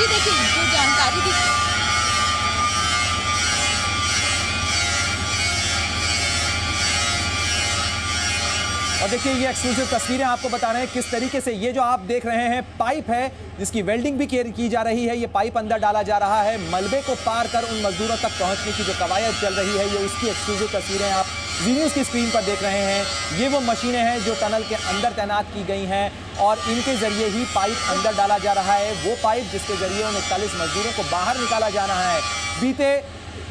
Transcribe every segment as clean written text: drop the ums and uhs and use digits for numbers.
जी देखिए, जो जानकारी दी और देखिए ये एक्सक्लूसिव तस्वीरें आपको बता रहे हैं किस तरीके से ये जो आप देख रहे हैं पाइप है जिसकी वेल्डिंग भी की जा रही है। ये पाइप अंदर डाला जा रहा है मलबे को पार कर उन मजदूरों तक पहुंचने की जो कवायद चल रही है, ये उसकी एक्सक्लूसिव तस्वीरें आप जी न्यूज़ की स्क्रीन पर देख रहे हैं। ये वो मशीनें हैं जो टनल के अंदर तैनात की गई हैं और इनके जरिए ही पाइप अंदर डाला जा रहा है। वो पाइप जिसके जरिए उन 41 मजदूरों को बाहर निकाला जा रहा है। बीते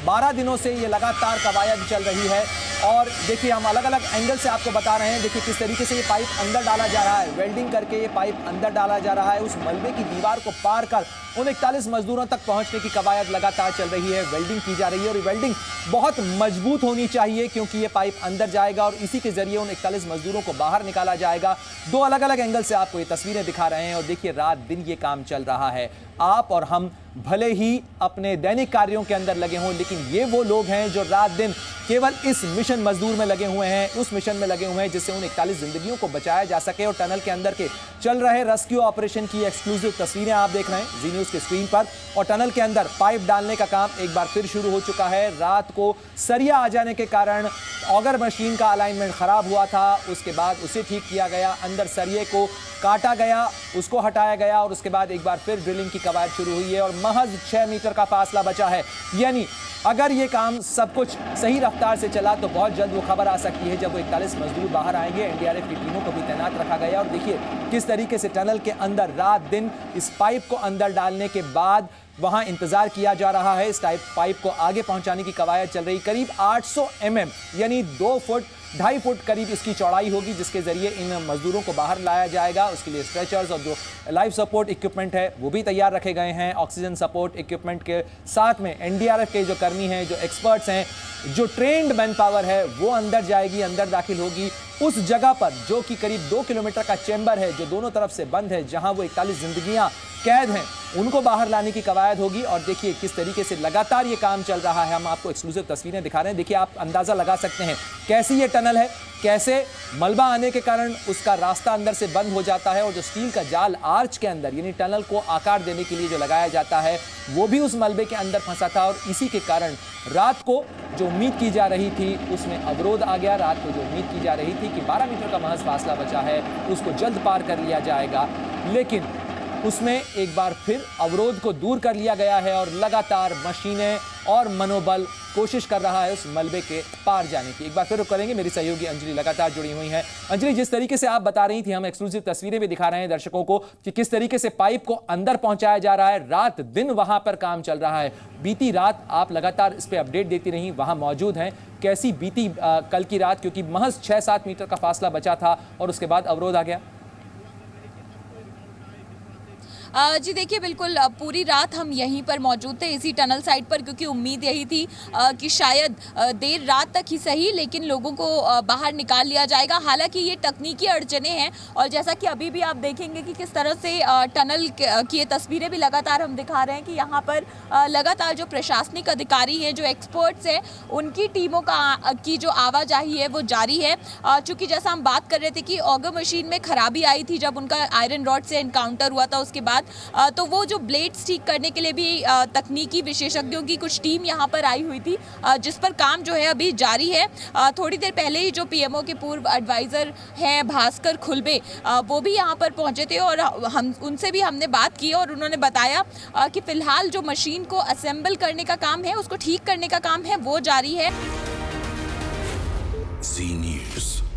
12 दिनों से ये लगातार कवायद चल रही है और देखिए हम अलग अलग एंगल से आपको बता रहे हैं। देखिए किस तरीके से ये पाइप अंदर डाला जा रहा है, वेल्डिंग करके ये पाइप अंदर डाला जा रहा है। उस मलबे की दीवार को पार कर उन 41 मजदूरों तक पहुंचने की कवायद लगातार चल रही है, वेल्डिंग की जा रही है और ये वेल्डिंग बहुत मजबूत होनी चाहिए क्योंकि ये पाइप अंदर जाएगा और इसी के जरिए उन 41 मजदूरों को बाहर निकाला जाएगा। दो अलग अलग एंगल से आपको ये तस्वीरें दिखा रहे हैं और देखिए रात दिन ये काम चल रहा है। आप और हम भले ही अपने दैनिक कार्यों के अंदर लगे हों, लेकिन ये वो लोग हैं जो रात दिन केवल इस मिशन मजदूर में लगे हुए हैं, उस मिशन में लगे हुए हैं जिससे उन 41 जिंदगियों को बचाया जा सके। और टनल के अंदर के चल रहे रेस्क्यू ऑपरेशन की एक्सक्लूसिव तस्वीरें आप देख रहे हैं जी न्यूज़ की स्क्रीन पर। और टनल के अंदर पाइप डालने का काम एक बार फिर शुरू हो चुका है। रात को सरिया आ जाने के कारण ऑगर मशीन का अलाइनमेंट खराब हुआ था, उसके बाद उसे ठीक किया गया, अंदर सरिये को काटा गया, उसको हटाया गया और उसके बाद एक बार फिर ड्रिलिंग की कवायद शुरू हुई है और महज 6 मीटर का फासला बचा है। यानी अगर ये काम सब कुछ सही रफ्तार से चला तो बहुत जल्द वो खबर आ सकती है जब वो 41 मजदूर बाहर आएंगे। एनडीआरएफ की टीमों को भी तैनात रखा गया और देखिए किस तरीके से टनल के अंदर रात दिन इस पाइप को अंदर डालने के बाद वहां इंतजार किया जा रहा है। इस पाइप को आगे पहुंचाने की कवायद चल रही। करीब 800 mm यानी 2 फुट 2.5 फुट करीब इसकी चौड़ाई होगी जिसके जरिए इन मजदूरों को बाहर लाया जाएगा। उसके लिए स्ट्रेचर्स और जो लाइफ सपोर्ट इक्विपमेंट है वो भी तैयार रखे गए हैं। ऑक्सीजन सपोर्ट इक्विपमेंट के साथ में एनडीआरएफ के जो कर्मी हैं, जो एक्सपर्ट्स हैं, जो ट्रेंड मैन पावर है वो अंदर जाएगी, अंदर दाखिल होगी उस जगह पर जो कि करीब 2 किलोमीटर का चैम्बर है जो दोनों तरफ से बंद है, जहां वो 41 जिंदगियां कैद हैं, उनको बाहर लाने की कवायद होगी। और देखिए किस तरीके से लगातार ये काम चल रहा है। हम आपको एक्सक्लूसिव तस्वीरें दिखा रहे हैं। देखिए आप अंदाजा लगा सकते हैं कैसी ये टनल है, कैसे मलबा आने के कारण उसका रास्ता अंदर से बंद हो जाता है और जो स्टील का जाल आर्च के अंदर यानी टनल को आकार देने के लिए जो लगाया जाता है वो भी उस मलबे के अंदर फंसा था और इसी के कारण रात को जो उम्मीद की जा रही थी उसमें अवरोध आ गया। रात को जो उम्मीद की जा रही थी कि 12 मीटर का महज फासला बचा है उसको जल्द पार कर लिया जाएगा, लेकिन उसमें एक बार फिर अवरोध को दूर कर लिया गया है और लगातार मशीनें और मनोबल कोशिश कर रहा है उस मलबे के पार जाने की। एक बार फिर करेंगे, मेरी सहयोगी अंजलि लगातार जुड़ी हुई हैं। अंजलि, जिस तरीके से आप बता रही थी, हम एक्सक्लूसिव तस्वीरें भी दिखा रहे हैं दर्शकों को कि किस तरीके से पाइप को अंदर पहुंचाया जा रहा है, रात दिन वहां पर काम चल रहा है। बीती रात आप लगातार इस पर अपडेट देती रही, वहां मौजूद हैं, कैसी बीती कल की रात, क्योंकि महज 6-7 मीटर का फासला बचा था और उसके बाद अवरोध आ गया। जी देखिए, बिल्कुल पूरी रात हम यहीं पर मौजूद थे इसी टनल साइट पर, क्योंकि उम्मीद यही थी कि शायद देर रात तक ही सही लेकिन लोगों को बाहर निकाल लिया जाएगा। हालांकि ये तकनीकी अड़चनें हैं और जैसा कि अभी भी आप देखेंगे कि किस तरह से टनल की ये तस्वीरें भी लगातार हम दिखा रहे हैं कि यहाँ पर लगातार जो प्रशासनिक अधिकारी हैं, जो एक्सपर्ट्स हैं, उनकी टीमों की जो आवाजाही है वो जारी है। चूँकि जैसा हम बात कर रहे थे कि ऑगर मशीन में खराबी आई थी जब उनका आयरन रॉड से एनकाउंटर हुआ था, उसके बाद तो वो जो ब्लेड्स ठीक करने के लिए भी तकनीकी विशेषज्ञों की कुछ टीम यहाँ पर आई हुई थी, जिस पर काम जो है अभी जारी है। थोड़ी देर पहले ही जो पीएमओ के पूर्व एडवाइज़र हैं भास्कर खुलबे, वो भी यहाँ पर पहुँचे थे और हम उनसे भी हमने बात की और उन्होंने बताया कि फिलहाल जो मशीन को असेंबल करने का काम है, उसको ठीक करने का काम है, वो जारी है। जी न्यूज़।